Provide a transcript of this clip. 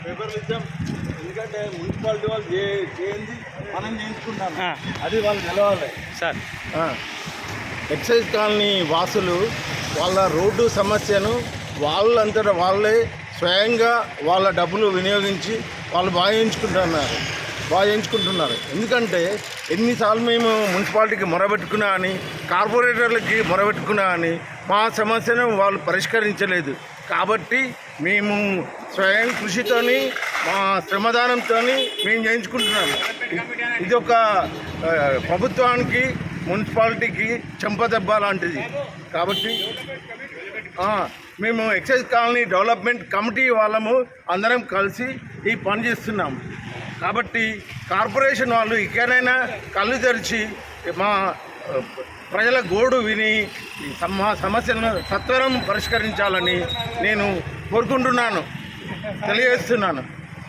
పేపర్లు ఇచ్చాం. ఎందుకంటే మున్సిపాలిటీ వాళ్ళు చేయింది మనం చేయించుకుంటాం, అది వాళ్ళు నిలవాలి సార్. ఎక్సైజ్ కాలనీ వాసులు వాళ్ళ రోడ్డు సమస్యను వాళ్ళంతటా వాళ్ళే స్వయంగా వాళ్ళ డబ్బులు వినియోగించి వాళ్ళు బాధించుకుంటున్నారు. ఎందుకంటే ఎన్నిసార్లు మేము మున్సిపాలిటీకి మొరబెట్టుకున్నా అని, కార్పొరేటర్లకి మొరబెట్టుకున్నా అని మా సమస్యను వాళ్ళు పరిష్కరించలేదు. కాబట్టి మేము స్వయం కృషితోని మా శ్రమదానంతో మేము చేయించుకుంటున్నాము. ఇది ఒక ప్రభుత్వానికి మున్సిపాలిటీకి చెంపదెబ్బ లాంటిది. కాబట్టి మేము ఎక్సైజ్ కాలనీ డెవలప్మెంట్ కమిటీ వాళ్ళము అందరం కలిసి ఈ పని చేస్తున్నాము. కాబట్టి కార్పొరేషన్ వాళ్ళు ఇక్కడైనా కళ్ళు తెరిచి మా ప్రజల గోడు విని మా సమస్యలను సత్వరం పరిష్కరించాలని నేను కోరుకుంటున్నాను, తెలియజేస్తున్నాను.